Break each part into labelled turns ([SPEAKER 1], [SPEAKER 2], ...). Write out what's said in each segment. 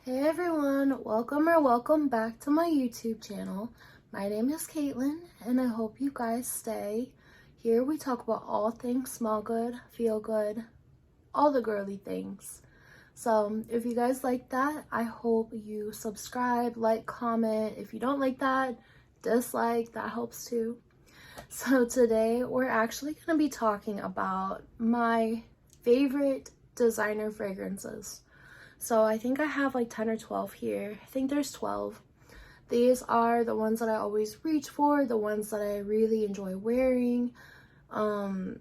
[SPEAKER 1] Hey everyone, welcome back to my YouTube channel. My name is Caitlin and I hope you guys stay. Here we talk about all things smell good, feel good, all the girly things. So if you guys like that, I hope you subscribe, like, comment. If you don't like that, dislike, that helps too. So today we're actually going to be talking about my favorite designer fragrances. So I think I have like 10 or 12 here. I think there's 12. These are the ones that I always reach for, the ones that I really enjoy wearing. The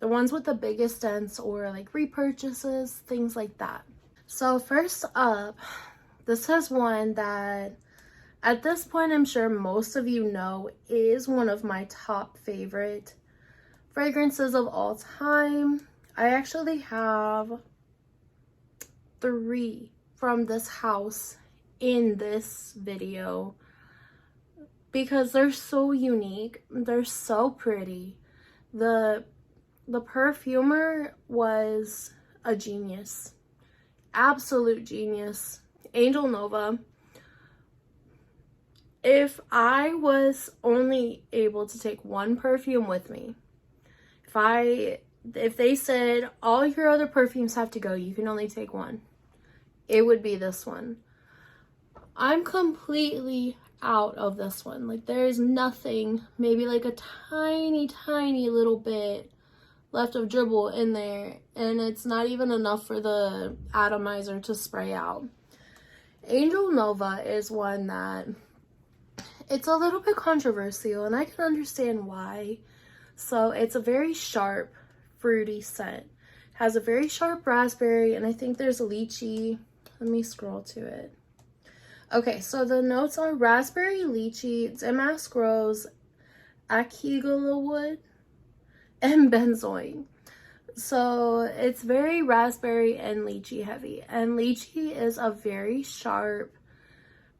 [SPEAKER 1] ones with the biggest scents or like repurchases, things like that. So first up, this is one that at this point I'm sure most of you know is one of my top favorite fragrances of all time. I actually have 3 from this house in this video because they're so unique, they're so pretty. The perfumer was a genius, absolute genius. Angel Nova. If I was only able to take one perfume with me, if they said all your other perfumes have to go, you can only take one, it would be this one. I'm completely out of this one. Like, there's nothing, maybe like a tiny little bit left of dribble in there, and it's not even enough for the atomizer to spray out. Angel Nova is one that it's a little bit controversial, and I can understand why. So it's a very sharp, fruity scent. Has a very sharp raspberry, and I think there's a lychee. Let me scroll to it. Okay, so the notes are raspberry, lychee, damask rose, akigala wood, and benzoin. So it's very raspberry and lychee heavy. And lychee is a very sharp,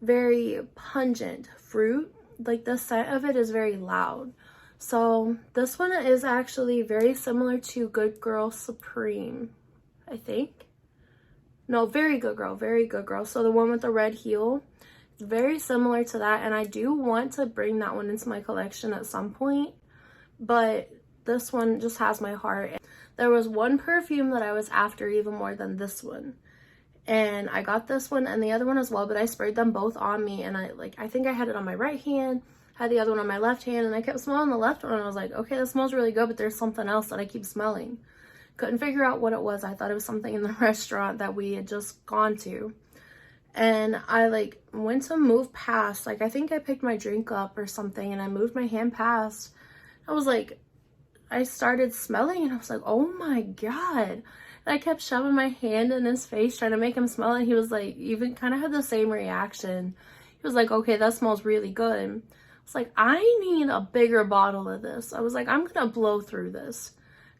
[SPEAKER 1] very pungent fruit. Like, the scent of it is very loud. So this one is actually very similar to Good Girl Supreme, I think. No, Very Good Girl. So the one with the red heel, it's very similar to that, and I do want to bring that one into my collection at some point, but this one just has my heart. There was one perfume that I was after even more than this one, and I got this one and the other one as well, but I sprayed them both on me, and I think I had it on my right hand, had the other one on my left hand, and I kept smelling the left one, and I was like, okay, that smells really good, but there's something else that I keep smelling. Couldn't figure out what it was. I thought it was something in the restaurant that we had just gone to. And I went to move past, I think I picked my drink up or something, and I moved my hand past. I started smelling, and I was like, oh my God. And I kept shoving my hand in his face trying to make him smell it. He was like, even kind of had the same reaction. He was like, okay, that smells really good. I was like, I need a bigger bottle of this. I was like, I'm gonna blow through this.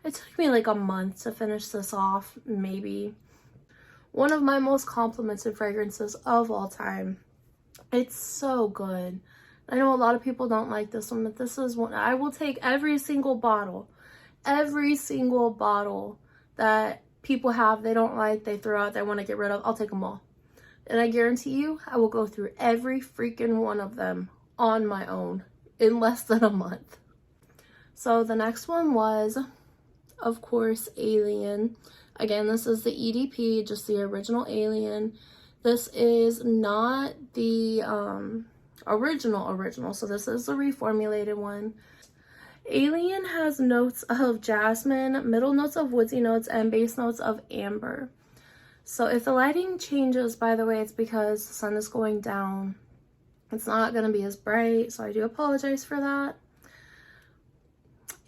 [SPEAKER 1] It took me like a month to finish this off, maybe. One of my most complimented fragrances of all time. It's so good. I know a lot of people don't like this one, but this is one I will take. Every single bottle that people have, they don't like, they throw out, they want to get rid of, I'll take them all. And I guarantee you, I will go through every freaking one of them on my own in less than a month. So the next one was, of course, Alien. Again, this is the EDP, just the original Alien. This is not the original, so this is the reformulated one. Alien has notes of jasmine, middle notes of woodsy notes, and base notes of amber. So if the lighting changes, by the way, it's because the sun is going down. It's not going to be as bright, so I do apologize for that.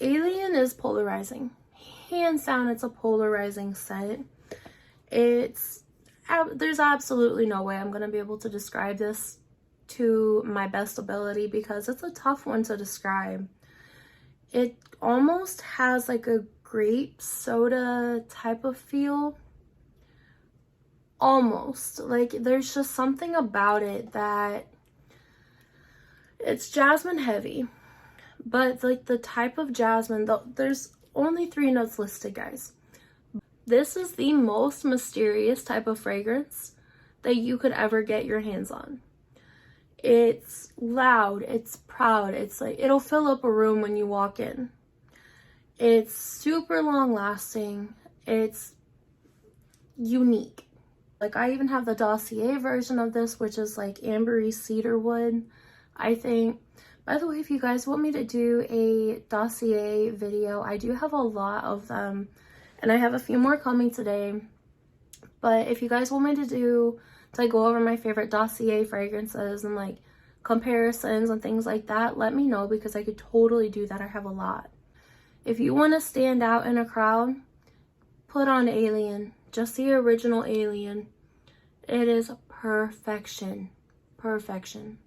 [SPEAKER 1] Alien is polarizing. Hands down, it's a polarizing scent. There's absolutely no way I'm going to be able to describe this to my best ability because it's a tough one to describe. It almost has like a grape soda type of feel. Almost. Like, there's just something about it that it's jasmine heavy, but like the type of jasmine, there's only 3 notes listed, guys. This is the most mysterious type of fragrance that you could ever get your hands on. It's loud, it's proud, it's like, it'll fill up a room when you walk in. It's super long lasting, it's unique. Like, I even have the Dossier version of this, which is like ambery cedarwood, I think. By the way, if you guys want me to do a Dossier video, I do have a lot of them, and I have a few more coming today. But if you guys want me to go over my favorite Dossier fragrances and like comparisons and things like that, let me know, because I could totally do that. I have a lot. If you want to stand out in a crowd, put on Alien, just the original Alien. It is perfection, perfection.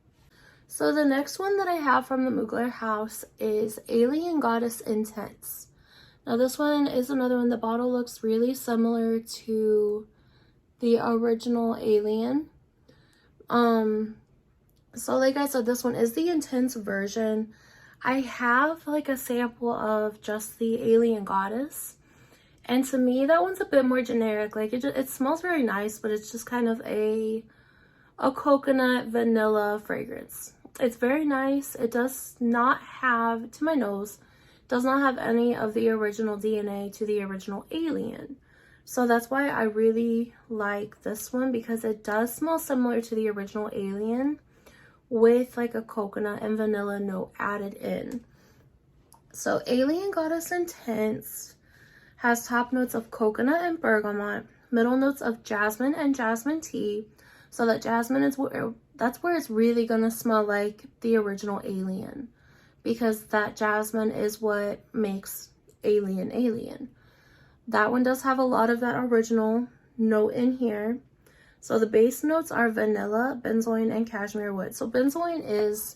[SPEAKER 1] So the next one that I have from the Mugler house is Alien Goddess Intense. Now this one is another one. The bottle looks really similar to the original Alien. So like I said, this one is the intense version. I have like a sample of just the Alien Goddess, and to me that one's a bit more generic. Like it smells very nice, but it's just kind of a coconut vanilla fragrance. It's very nice. It does not have, to my nose, does not have any of the original DNA to the original Alien. So that's why I really like this one, because it does smell similar to the original Alien with like a coconut and vanilla note added in. So Alien Goddess Intense has top notes of coconut and bergamot, middle notes of jasmine and jasmine tea. So that jasmine is that's where it's really gonna smell like the original Alien, because that jasmine is what makes Alien Alien. That one does have a lot of that original note in here. So the base notes are vanilla, benzoin, and cashmere wood. So benzoin is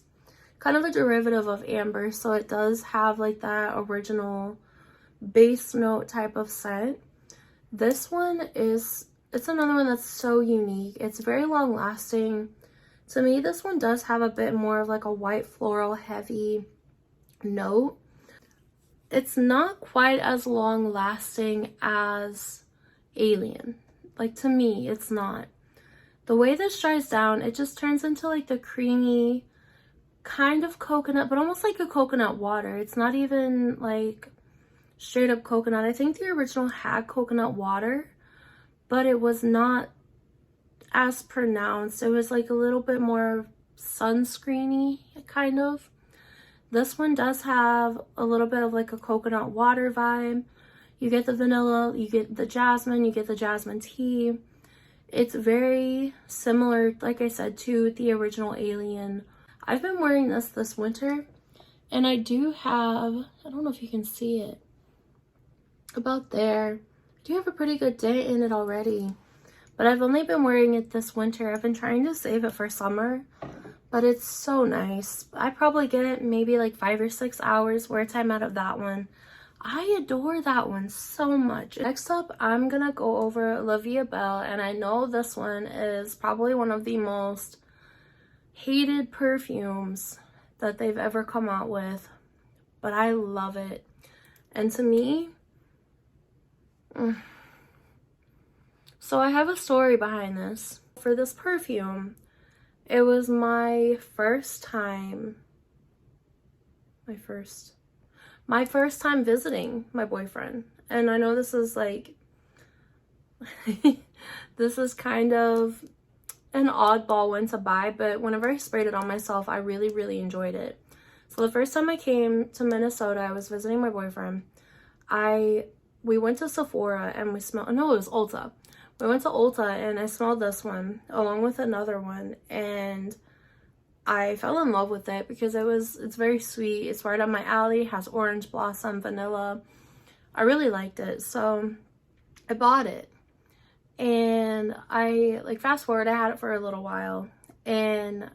[SPEAKER 1] kind of a derivative of amber, so it does have like that original base note type of scent. This one is, it's another one that's so unique. It's very long lasting. To me, this one does have a bit more of like a white floral heavy note. It's not quite as long lasting as Alien. Like, to me, it's not. The way this dries down, it just turns into like the creamy kind of coconut, but almost like a coconut water. It's not even like straight up coconut. I think the original had coconut water, but it was not as pronounced. It was like a little bit more sunscreeny kind of. This one does have a little bit of like a coconut water vibe. You get the vanilla, you get the jasmine, you get the jasmine tea. It's very similar, like I said, to the original Alien. I've been wearing this winter, and I do have, I don't know if you can see it, about there. I do have a pretty good dent in it already, but I've only been wearing it this winter. I've been trying to save it for summer, but it's so nice. I probably get it maybe like 5 or 6 hours wear time out of that one. I adore that one so much. Next up, I'm gonna go over La Vie Belle, and I know this one is probably one of the most hated perfumes that they've ever come out with, but I love it. And to me, so I have a story behind this. For this perfume, it was my first time visiting my boyfriend. And I know this is like, this is kind of an oddball one to buy, but whenever I sprayed it on myself, I really, really enjoyed it. So the first time I came to Minnesota, I was visiting my boyfriend. We went to Sephora and we smelled, no, it was Ulta. We went to Ulta and I smelled this one along with another one, and I fell in love with it because it's very sweet. It's right up my alley. It has orange blossom, vanilla. I really liked it, so I bought it. And I, like, fast forward, I had it for a little while, and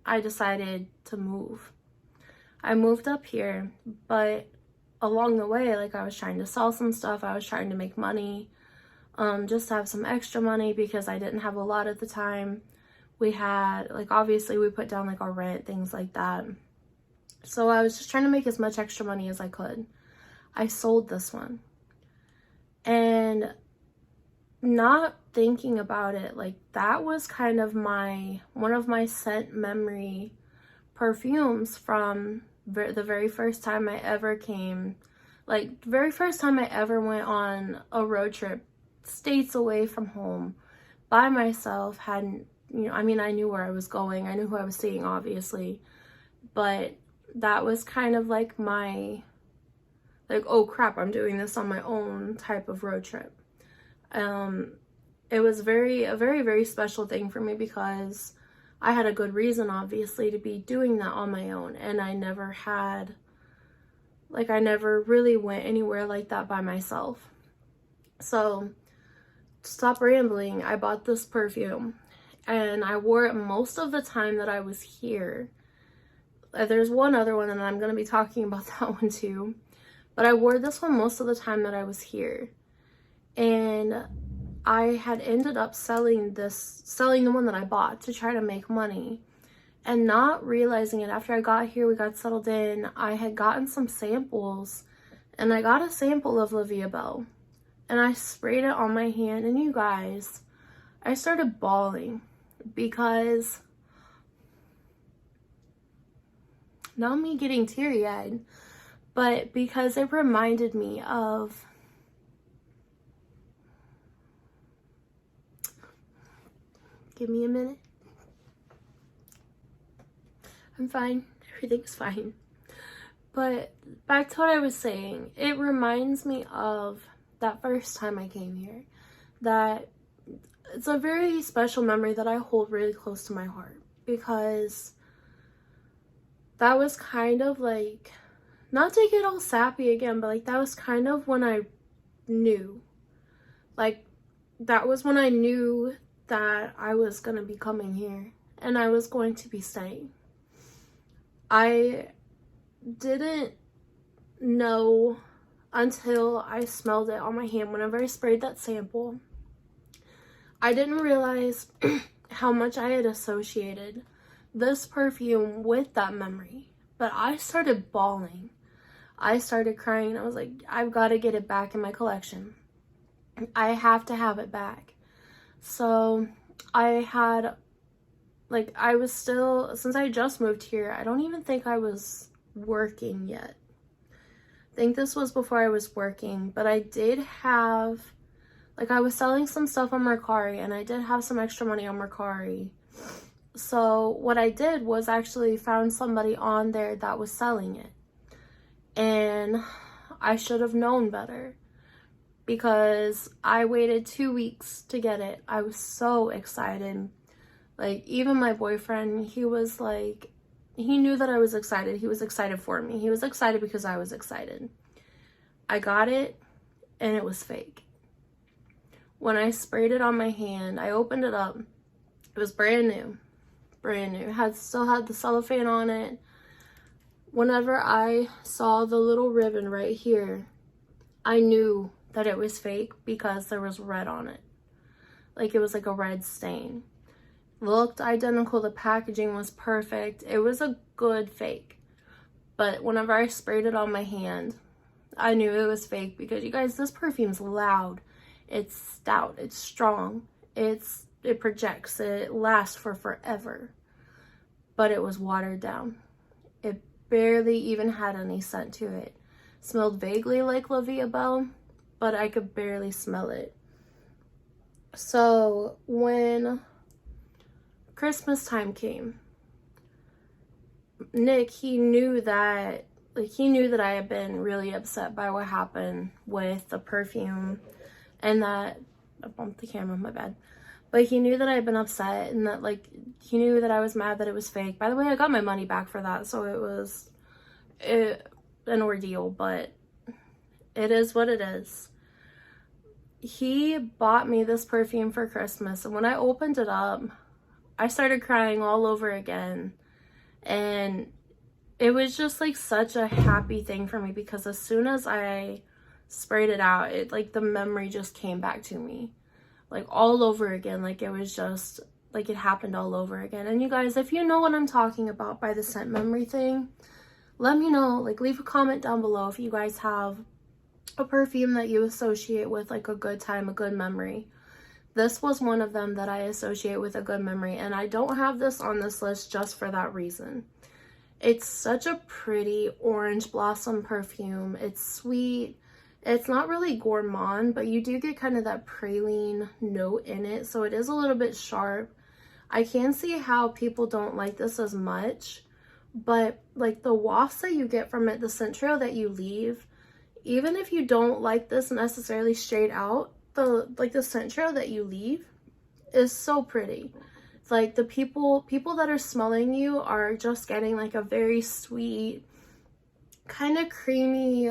[SPEAKER 1] I decided to move. I moved up here, but along the way, like, I was trying to sell some stuff. I was trying to make money, just to have some extra money because I didn't have a lot at the time. We had, like, obviously we put down like our rent, things like that. So I was just trying to make as much extra money as I could. I sold this one. And not thinking about it, like that was kind of one of my scent memory perfumes from the very first time I ever came, like the very first time I ever went on a road trip, states away from home, by myself. Hadn't, I mean, I knew where I was going, I knew who I was seeing, obviously, but that was kind of like my, like, oh crap, I'm doing this on my own type of road trip. It was a very special thing for me because I had a good reason, obviously, to be doing that on my own, and I never really went anywhere like that by myself. So, stop rambling, I bought this perfume, and I wore it most of the time that I was here. There's one other one, and I'm going to be talking about that one too, but I wore this one most of the time that I was here. And I had ended up selling the one that I bought to try to make money, and not realizing it. After I got here, we got settled in, I had gotten some samples, and I got a sample of Belle, and I sprayed it on my hand, and you guys, I started bawling because, not me getting teary-eyed, but because it reminded me of, give me a minute. I'm fine. Everything's fine. But back to what I was saying. It reminds me of that first time I came here. That it's a very special memory that I hold really close to my heart. Because that was kind of like, not to get all sappy again, but like that was kind of when I knew. Like, that was when I knew that I was going to be coming here and I was going to be staying. I didn't know until I smelled it on my hand whenever I sprayed that sample. I didn't realize how much I had associated this perfume with that memory, but I started bawling. I started crying. I was like, I've got to get it back in my collection. I have to have it back. So I had, like, I was still, since I just moved here, I don't even think I was working yet. I think this was before I was working, but I did have, like, I was selling some stuff on Mercari, and I did have some extra money on Mercari. So what I did was actually found somebody on there that was selling it. And I should have known better, because I waited 2 weeks to get it. I was so excited. Like, even my boyfriend, he was like, he knew that I was excited. He was excited for me. He was excited because I was excited. I got it, and it was fake. When I sprayed it on my hand, I opened it up. It was brand new. Brand new. Still had the cellophane on it. Whenever I saw the little ribbon right here, I knew that it was fake because there was red on it. Like, it was like a red stain. Looked identical. The packaging was perfect. It was a good fake. But whenever I sprayed it on my hand, I knew it was fake, because you guys, this perfume's loud. It's stout. It's strong. It projects. It lasts for forever. But it was watered down. It barely even had any scent to it. Smelled vaguely like Belle, but I could barely smell it. So when Christmas time came, Nick, he knew that I had been really upset by what happened with the perfume, and that, I bumped the camera, my bad. But he knew that I had been upset, and that, like, he knew that I was mad that it was fake. By the way, I got my money back for that, so it was an ordeal, but it is what it is. He bought me this perfume for Christmas, and when I opened it up, I started crying all over again. And it was just like such a happy thing for me, because as soon as I sprayed it out, it, like, the memory just came back to me, like, all over again. Like, it was just like it happened all over again. And you guys, if you know what I'm talking about by the scent memory thing, let me know. Like, leave a comment down below if you guys have a perfume that you associate with, like, a good time, a good memory. This was one of them that I associate with a good memory, and I don't have this on this list just for that reason. It's such a pretty orange blossom perfume. It's sweet. It's not really gourmand, but you do get kind of that praline note in it, so it is a little bit sharp. I can see how people don't like this as much, but like the wafts that you get from it, the scent trail that you leave, even if you don't like this necessarily straight out, the scent trail that you leave is so pretty. It's like the people that are smelling you are just getting like a very sweet, kind of creamy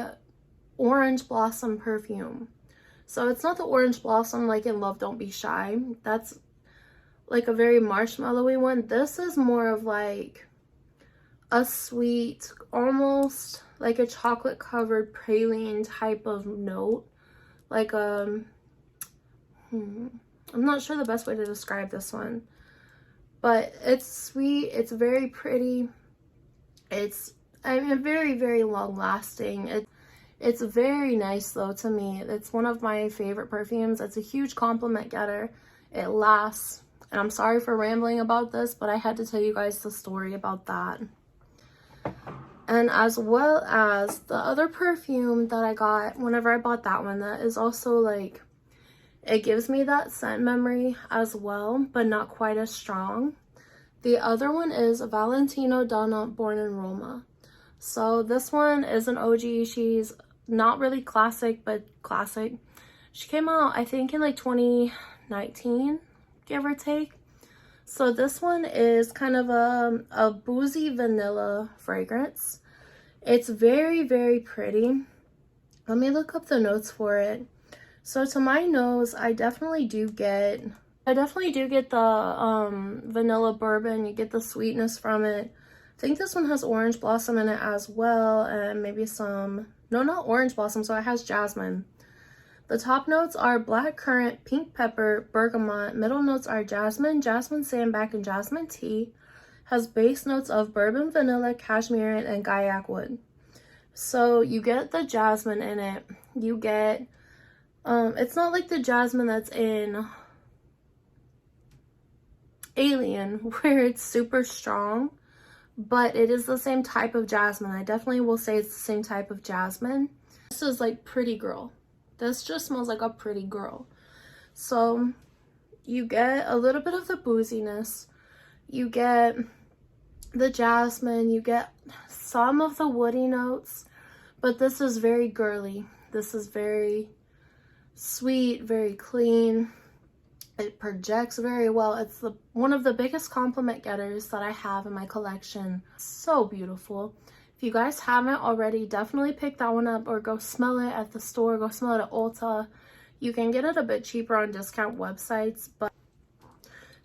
[SPEAKER 1] orange blossom perfume. So it's not the orange blossom like in Love Don't Be Shy. That's like a very marshmallowy one. This is more of like a sweet, almost like a chocolate covered praline type of note. Like I'm not sure the best way to describe this one, but it's sweet, it's very pretty, it's, I mean, very, very long lasting. It's very nice though to me. It's one of my favorite perfumes. It's a huge compliment getter. It lasts. And I'm sorry for rambling about this, but I had to tell you guys the story about that. And as well as the other perfume that I got whenever I bought that one, that is also like, it gives me that scent memory as well, but not quite as strong. The other one is Valentino Donna Born in Roma. So this one is an OG. She's not really classic, but classic. She came out, I think, in like 2019, give or take. So this one is kind of a boozy vanilla fragrance. It's very, very pretty. Let me look up the notes for it. So to my nose, I definitely do get the vanilla bourbon. You get the sweetness from it. I think this one has orange blossom in it as well, and maybe some, no, not orange blossom, so it has jasmine. The top notes are black currant, pink pepper, bergamot. Middle notes are jasmine, jasmine sandback, and jasmine tea. Has base notes of bourbon, vanilla, cashmere, and gaiac wood. So you get the jasmine in it. You get, it's not like the jasmine that's in Alien, where it's super strong, but it is the same type of jasmine. I definitely will say it's the same type of jasmine. This is like pretty girl. This just smells like a pretty girl. So you get a little bit of the booziness. You get the jasmine. You get some of the woody notes. But this is very girly. This is very sweet, very clean. It projects very well. It's one of the biggest compliment getters that I have in my collection. So beautiful. If you guys haven't already, definitely pick that one up or go smell it at the store. Go smell it at Ulta. You can get it a bit cheaper on discount websites. But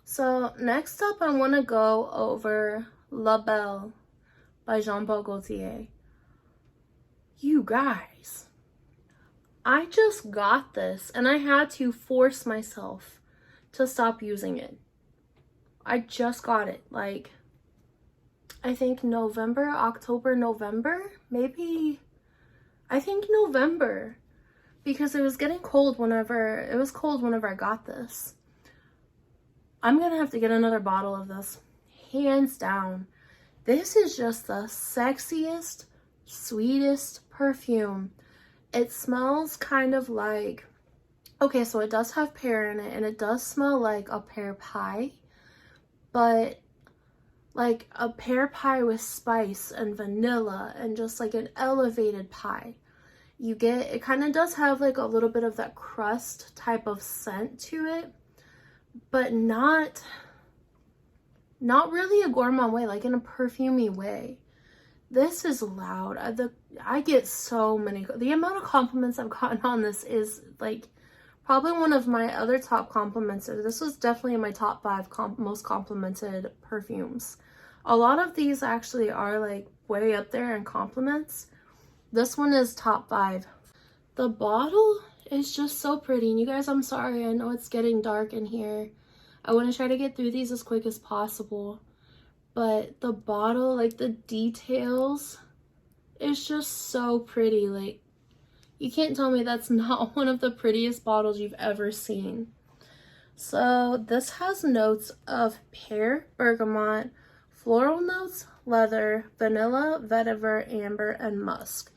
[SPEAKER 1] so next up, I want to go over La Belle by Jean-Paul Gaultier. You guys, I just got this and I had to force myself to stop using it. I just got it, like, I think October, November, maybe, I think November, because it was getting cold whenever I got this. I'm gonna have to get another bottle of this, hands down. This is just the sexiest, sweetest perfume. It smells kind of like, okay, so it does have pear in it, and it does smell like a pear pie, but like a pear pie with spice and vanilla and just like an elevated pie. You get, it kind of does have like a little bit of that crust type of scent to it, but not really a gourmand way, like in a perfumey way. This is loud. I get so many, the amount of compliments I've gotten on this is like probably one of my other top compliments. This was definitely in my top 5 most complimented perfumes. A lot of these actually are like way up there in compliments. This one is top 5. The bottle is just so pretty. And you guys, I'm sorry, I know it's getting dark in here. I want to try to get through these as quick as possible. But the bottle, like the details, is just so pretty. Like, you can't tell me that's not one of the prettiest bottles you've ever seen. So this has notes of pear, bergamot, floral notes, leather, vanilla, vetiver, amber, and musk.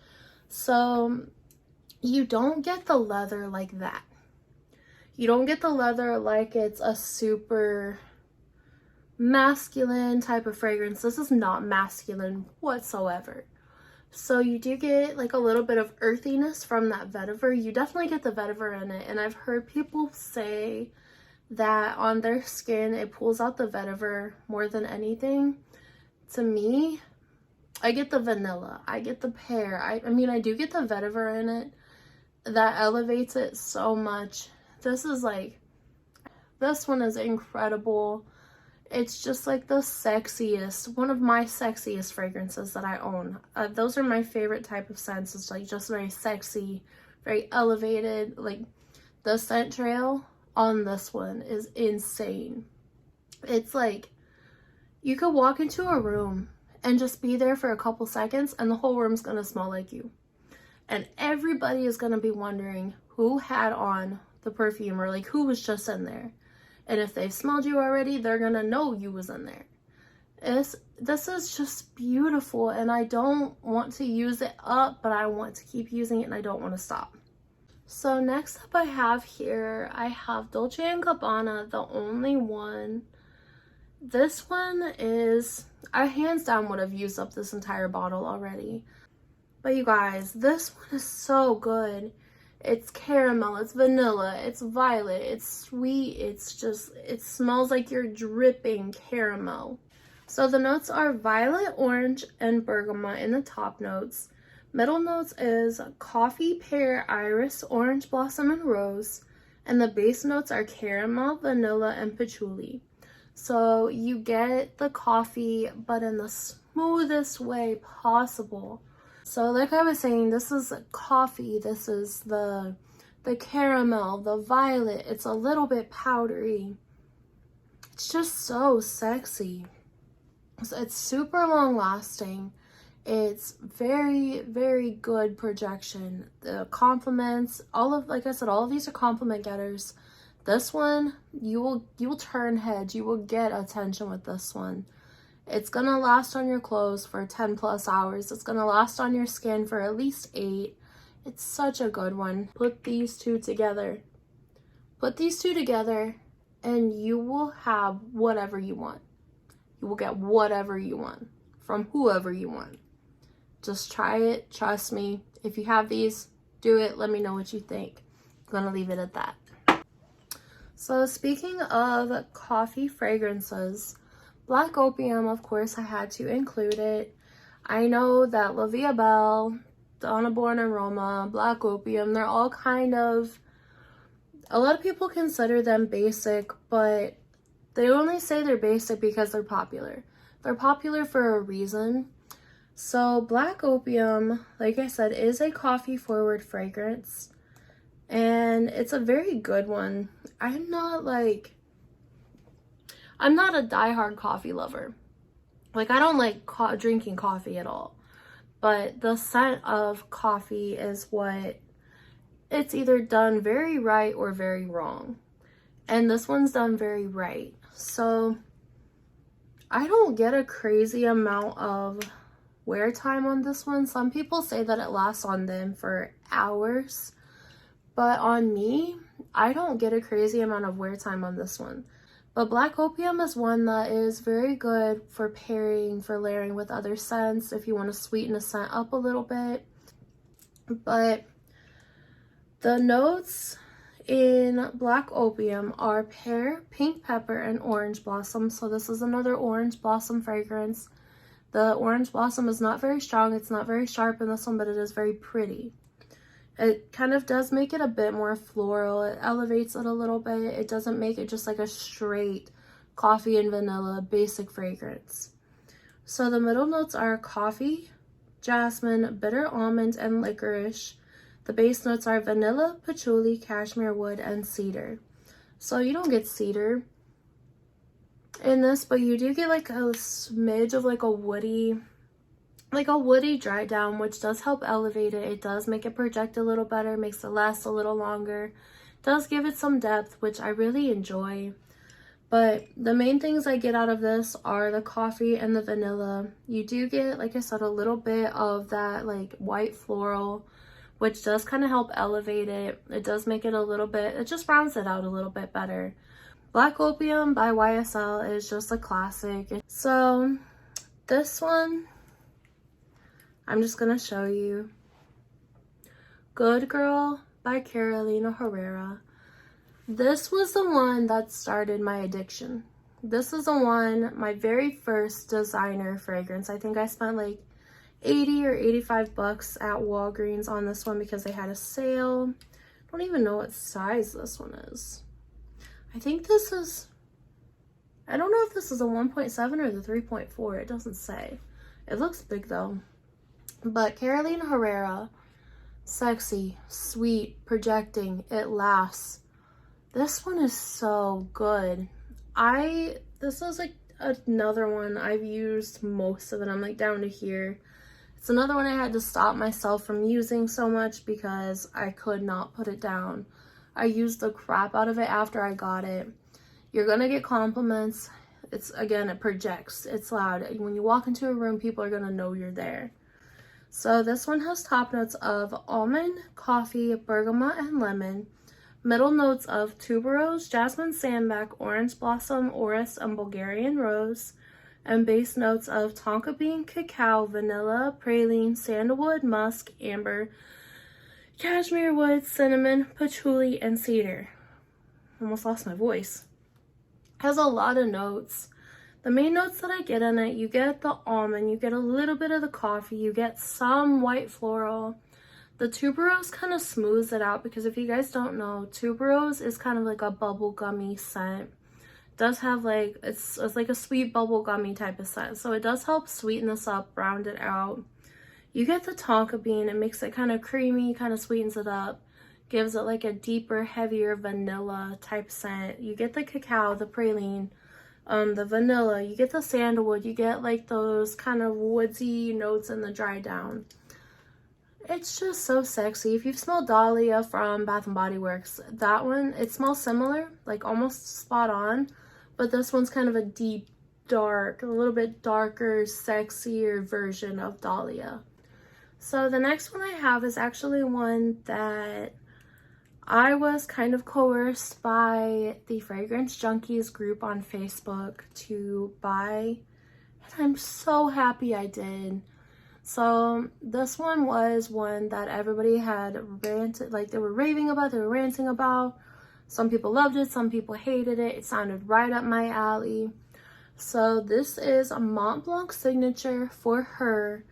[SPEAKER 1] So you don't get the leather like that. You don't get the leather like it's a super masculine type of fragrance. This is not masculine whatsoever. So you do get like a little bit of earthiness from that vetiver. You definitely get the vetiver in it. And I've heard people say that on their skin, it pulls out the vetiver more than anything. To me, I get the vanilla. I get the pear. I mean, I do get the vetiver in it. That elevates it so much. This one is incredible. It's just like the sexiest, one of my sexiest fragrances that I own. Those are my favorite type of scents. It's like just very sexy, very elevated. Like the scent trail on this one is insane. It's like you could walk into a room and just be there for a couple seconds and the whole room's gonna smell like you. And everybody is gonna be wondering who had on the perfume or like who was just in there. And if they've smelled you already, they're gonna know you was in there. This is just beautiful, and I don't want to use it up, but I want to keep using it and I don't want to stop. So next up I have here, I have Dolce & Gabbana, The Only One. This one is, I hands down would have used up this entire bottle already. But you guys, this one is so good. It's caramel, it's vanilla, it's violet, it's sweet, it's just, it smells like you're dripping caramel. So the notes are violet, orange, and bergamot in the top notes. Middle notes is coffee, pear, iris, orange blossom, and rose. And the base notes are caramel, vanilla, and patchouli. So you get the coffee, but in the smoothest way possible. So like I was saying, this is coffee, this is the caramel, the violet, it's a little bit powdery. It's just so sexy. So it's super long lasting. It's very, very good projection. The compliments, like I said, all of these are compliment getters. This one, you will turn heads, you will get attention with this one. It's gonna last on your clothes for 10 plus hours. It's gonna last on your skin for at least 8. It's such a good one. Put these two together. Put these two together and you will have whatever you want. You will get whatever you want from whoever you want. Just try it, trust me. If you have these, do it. Let me know what you think. I'm gonna leave it at that. So speaking of coffee fragrances, Black Opium, of course, I had to include it. I know that La Vie Belle, Donna Born in Roma, Black Opium, they're all kind of, a lot of people consider them basic, but they only say they're basic because they're popular. They're popular for a reason. So Black Opium, like I said, is a coffee forward fragrance. And it's a very good one. I'm not a diehard coffee lover. Like, I don't like drinking coffee at all. But the scent of coffee is what, it's either done very right or very wrong. And this one's done very right. So I don't get a crazy amount of wear time on this one. Some people say that it lasts on them for hours. But on me, I don't get a crazy amount of wear time on this one. But Black Opium is one that is very good for pairing, for layering with other scents, if you want to sweeten a scent up a little bit. But the notes in Black Opium are pear, pink pepper, and orange blossom. So this is another orange blossom fragrance. The orange blossom is not very strong, it's not very sharp in this one, but it is very pretty. It kind of does make it a bit more floral. It elevates it a little bit. It doesn't make it just like a straight coffee and vanilla basic fragrance. So the middle notes are coffee, jasmine, bitter almond, and licorice. The base notes are vanilla, patchouli, cashmere wood, and cedar. So you don't get cedar in this, but you do get like a smidge of like a woody dry down, which does help elevate it. It does make it project a little better, makes it last a little longer. does give it some depth, which I really enjoy. But the main things I get out of this are the coffee and the vanilla. You do get, like I said, a little bit of that like white floral, which does kind of help elevate it. It does make it a little bit, it just rounds it out a little bit better. Black Opium by YSL is just a classic. So this one, I'm just gonna show you. Good Girl by Carolina Herrera. This was the one that started my addiction. This is the one, my very first designer fragrance. I think I spent like 80 or 85 bucks at Walgreens on this one because they had a sale. I don't even know what size this one is. I think this is, I don't know if this is a 1.7 or the 3.4. It doesn't say. It looks big though. But Carolina Herrera, sexy, sweet, projecting, it lasts. This one is so good. This is like another one I've used most of it. I'm like down to here. It's another one I had to stop myself from using so much because I could not put it down. I used the crap out of it after I got it. You're gonna get compliments. It's, again, it projects. It's loud. When you walk into a room, people are gonna know you're there. So this one has top notes of almond, coffee, bergamot, and lemon. Middle notes of tuberose, jasmine sandalwood, orange blossom, orris, and Bulgarian rose. And base notes of tonka bean, cacao, vanilla, praline, sandalwood, musk, amber, cashmere wood, cinnamon, patchouli, and cedar. Almost lost my voice. Has a lot of notes. The main notes that I get in it, you get the almond, you get a little bit of the coffee, you get some white floral. The tuberose kind of smooths it out because if you guys don't know, tuberose is kind of like a bubblegummy scent. It does have like, it's like a sweet bubblegummy type of scent. So it does help sweeten this up, round it out. You get the tonka bean, it makes it kind of creamy, kind of sweetens it up. Gives it like a deeper, heavier vanilla type scent. You get the cacao, the praline, the vanilla, you get the sandalwood, you get like those kind of woodsy notes in the dry down. It's just so sexy. If you've smelled Dahlia from Bath & Body Works, that one, it smells similar, like almost spot on, but this one's kind of a deep, dark, a little bit darker, sexier version of Dahlia. So the next one I have is actually one that I was kind of coerced by the Fragrance Junkies group on Facebook to buy, and I'm so happy I did. So this one was one that everybody had ranted, like they were raving about, they were ranting about. Some people loved it, some people hated it. It sounded right up my alley. So this is a Mont Blanc signature For Her.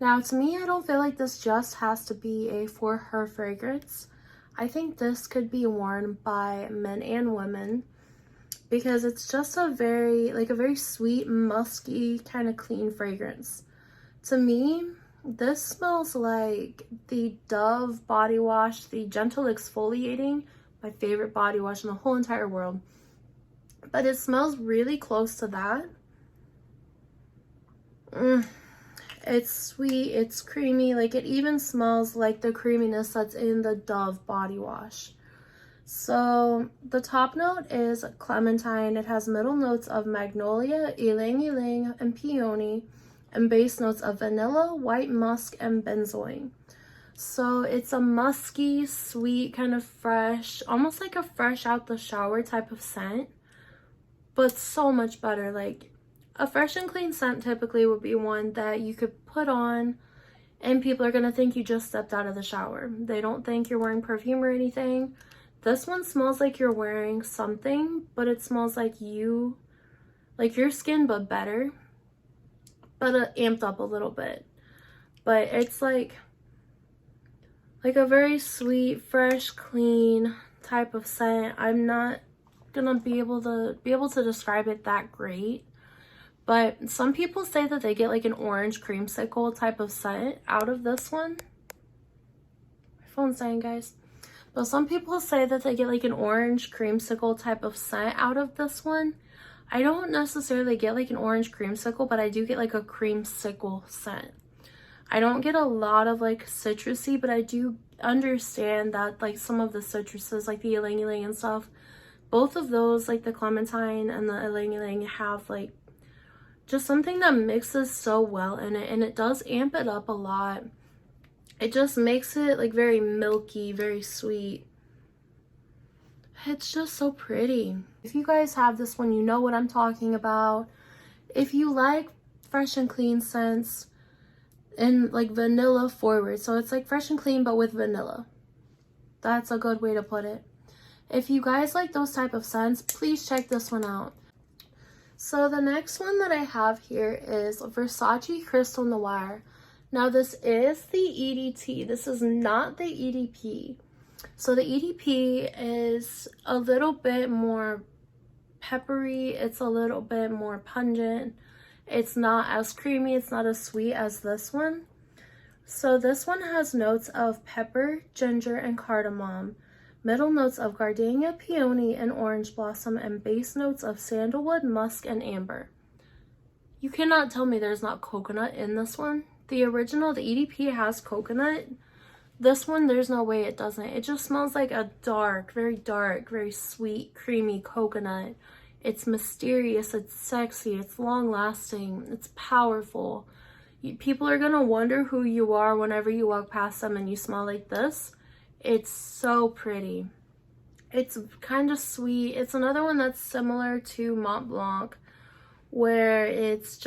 [SPEAKER 1] Now to me, I don't feel like this just has to be a For Her fragrance. I think this could be worn by men and women because it's just a very sweet, musky, kind of clean fragrance. To me, this smells like the Dove body wash, the Gentle Exfoliating, my favorite body wash in the whole entire world. But it smells really close to that. It's sweet, it's creamy, like it even smells like the creaminess that's in the Dove body wash. So the top note is clementine. It has middle notes of magnolia, ylang ylang, and peony, and base notes of vanilla, white musk, and benzoin. So it's a musky, sweet, kind of fresh, almost like a fresh out the shower type of scent, but so much better. Like a fresh and clean scent typically would be one that you could put on and people are going to think you just stepped out of the shower. They don't think you're wearing perfume or anything. This one smells like you're wearing something, but it smells like you, like your skin, but better, but amped up a little bit. But it's like a very sweet, fresh, clean type of scent. I'm not gonna be able to describe it that great, but some people say that they get like an orange creamsicle type of scent out of this one. My phone's dying, guys. But some people say that they get like an orange creamsicle type of scent out of this one. I don't necessarily get like an orange creamsicle, but I do get like a creamsicle scent. I don't get a lot of like citrusy, but I do understand that like some of the citruses, like the ylang ylang and stuff, both of those, like the clementine and the ylang ylang, have like just something that mixes so well in it, and it does amp it up a lot. It just makes it like very milky, very sweet. It's just so pretty. If you guys have this one, you know what I'm talking about. If you like fresh and clean scents and like vanilla forward, so it's like fresh and clean but with vanilla. That's a good way to put it. If you guys like those type of scents, please check this one out. So the next one that I have here is Versace Crystal Noir. Now this is the EDT. This is not the EDP. So the EDP is a little bit more peppery. It's a little bit more pungent. It's not as creamy. It's not as sweet as this one. So this one has notes of pepper, ginger, and cardamom. Middle notes of gardenia, peony, and orange blossom, and base notes of sandalwood, musk, and amber. You cannot tell me there's not coconut in this one. The original, the EDP, has coconut. This one, there's no way it doesn't. It just smells like a dark, very sweet, creamy coconut. It's mysterious, it's sexy, it's long-lasting, it's powerful. People are gonna wonder who you are whenever you walk past them and you smell like this. It's so pretty. It's kind of sweet. It's another one that's similar to Mont Blanc, where it's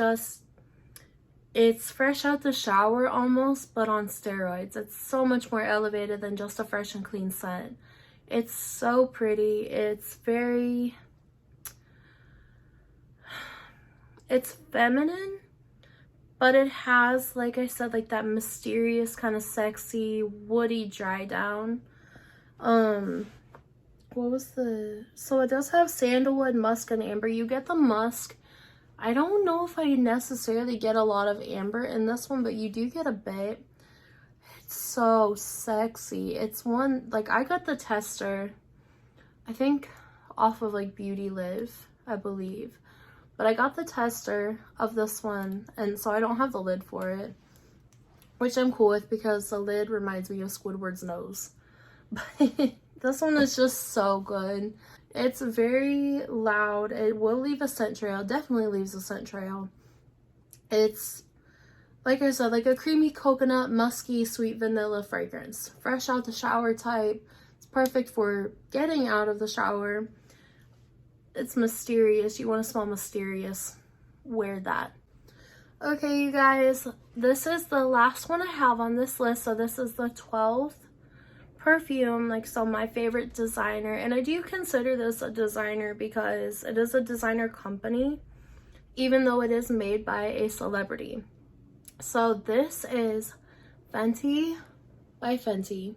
[SPEAKER 1] fresh out the shower almost, but on steroids. It's so much more elevated than just a fresh and clean scent. It's so pretty. It's feminine, but it has, like I said, like that mysterious kind of sexy woody dry down. So it does have sandalwood, musk, and amber. You get the musk. I don't know if I necessarily get a lot of amber in this one, but you do get a bit. It's so sexy. It's one, like, I got the tester, I think off of like Beauty Live, I believe. But I got the tester of this one, and so I don't have the lid for it, which I'm cool with because the lid reminds me of Squidward's nose. But this one is just so good. It's very loud. It will leave a scent trail. Definitely leaves a scent trail. It's, like I said, like a creamy coconut, musky, sweet vanilla fragrance. Fresh out the shower type. It's perfect for getting out of the shower. It's mysterious. You want to smell mysterious, wear that. Okay, you guys, this is the last one I have on this list. So this is the 12th perfume, like, so my favorite designer, and I do consider this a designer because it is a designer company, even though it is made by a celebrity. So this is Fenty by Fenty,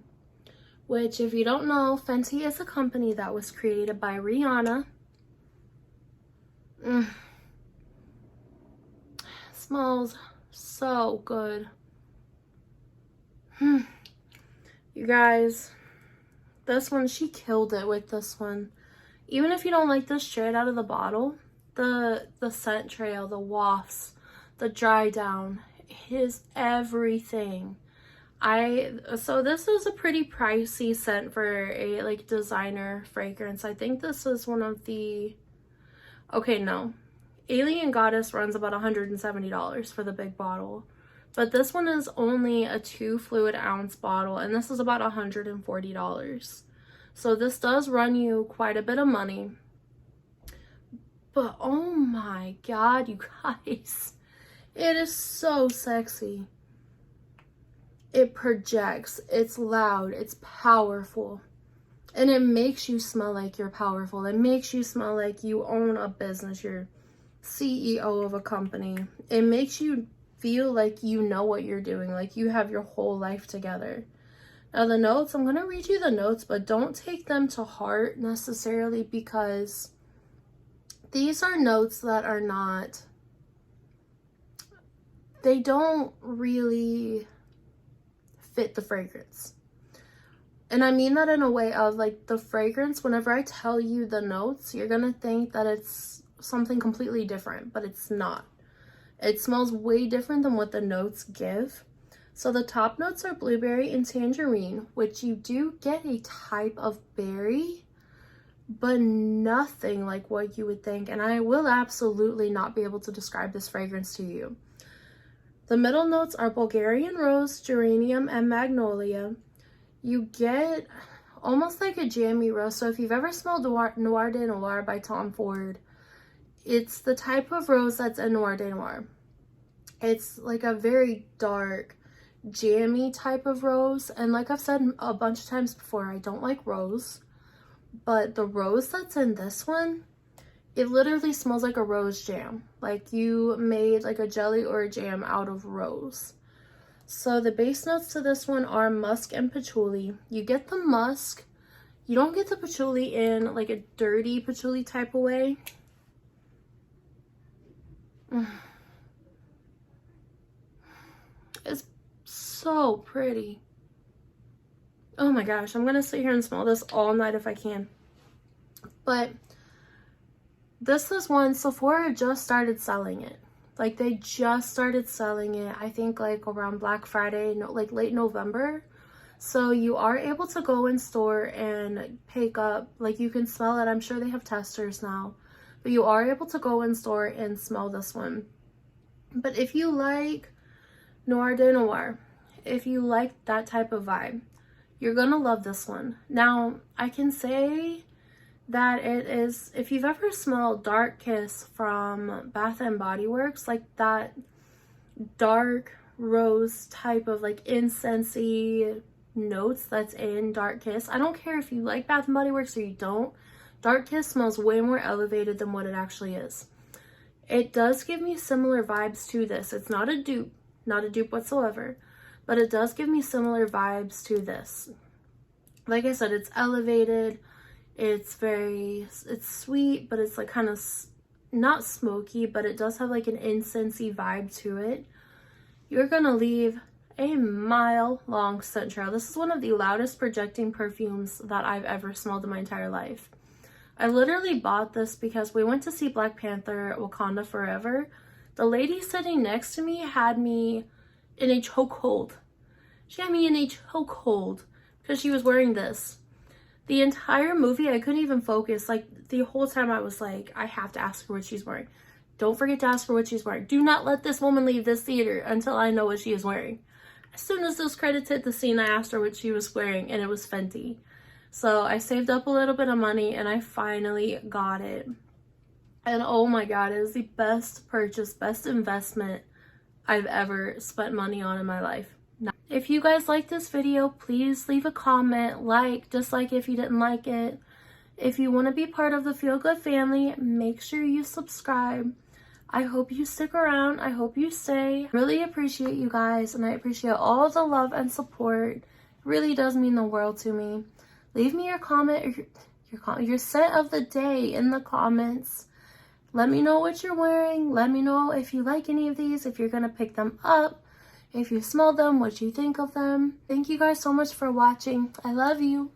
[SPEAKER 1] which, if you don't know, Fenty is a company that was created by Rihanna. Smells so good. You guys, this one, she killed it with this one. Even if you don't like this straight out of the bottle, the scent trail, the wafts, the dry down, it is everything. So this is a pretty pricey scent for a like designer fragrance. I think this is one of the, okay, no, Alien Goddess runs about $170 for the big bottle. But this one is only a 2 fluid ounce bottle, and this is about $140. So this does run you quite a bit of money. But oh my god, you guys, it is so sexy. It projects, it's loud, it's powerful. And it makes you smell like you're powerful. It makes you smell like you own a business, you're CEO of a company. It makes you feel like you know what you're doing, like you have your whole life together. Now the notes, I'm going to read you the notes, but don't take them to heart necessarily, because these are notes that are not, they don't really fit the fragrance. And I mean that in a way of, like, the fragrance, whenever I tell you the notes, you're going to think that it's something completely different, but it's not. It smells way different than what the notes give. So the top notes are blueberry and tangerine, which you do get a type of berry, but nothing like what you would think. And I will absolutely not be able to describe this fragrance to you. The middle notes are Bulgarian rose, geranium, and magnolia. You get almost like a jammy rose. So if you've ever smelled Noir de Noir by Tom Ford, it's the type of rose that's in Noir de Noir. It's like a very dark, jammy type of rose. And like I've said a bunch of times before, I don't like rose. But the rose that's in this one, it literally smells like a rose jam. Like you made like a jelly or a jam out of rose. So the base notes to this one are musk and patchouli. You get the musk. You don't get the patchouli in like a dirty patchouli type of way. It's so pretty. Oh my gosh, I'm gonna sit here and smell this all night if I can. But this is one Sephora just started selling it. Like they just started selling it, I think like around Black Friday, like late November. So you are able to go in store and pick up, like you can smell it. I'm sure they have testers now, but you are able to go in store and smell this one. But if you like Noir de Noir, if you like that type of vibe, you're gonna love this one. Now, I can say that it is, if you've ever smelled Dark Kiss from Bath and Body Works, like that dark rose type of like incensey notes that's in Dark Kiss. I don't care if you like Bath and Body Works or you don't. Dark Kiss smells way more elevated than what it actually is. It does give me similar vibes to this. It's not a dupe whatsoever, but it does give me similar vibes to this. Like I said, it's elevated. It's sweet, but it's like kind of not smoky, but it does have like an incensey vibe to it. You're gonna leave a mile-long scent trail. This is one of the loudest projecting perfumes that I've ever smelled in my entire life. I literally bought this because we went to see Black Panther Wakanda Forever. The lady sitting next to me had me in a chokehold. She had me in a chokehold because she was wearing this. The entire movie, I couldn't even focus. Like, the whole time I was like, I have to ask her what she's wearing. Don't forget to ask her what she's wearing. Do not let this woman leave this theater until I know what she is wearing. As soon as those credits hit the scene, I asked her what she was wearing, and it was Fenty. So I saved up a little bit of money, and I finally got it. And oh my god, it was the best purchase, best investment I've ever spent money on in my life. If you guys like this video, please leave a comment, dislike if you didn't like it. If you want to be part of the Feel Good family, make sure you subscribe. I hope you stick around. I hope you stay. Really appreciate you guys, and I appreciate all the love and support. It really does mean the world to me. Leave me your comment, your scent of the day in the comments. Let me know what you're wearing. Let me know if you like any of these, if you're going to pick them up. If you smell them, what you think of them. Thank you guys so much for watching. I love you.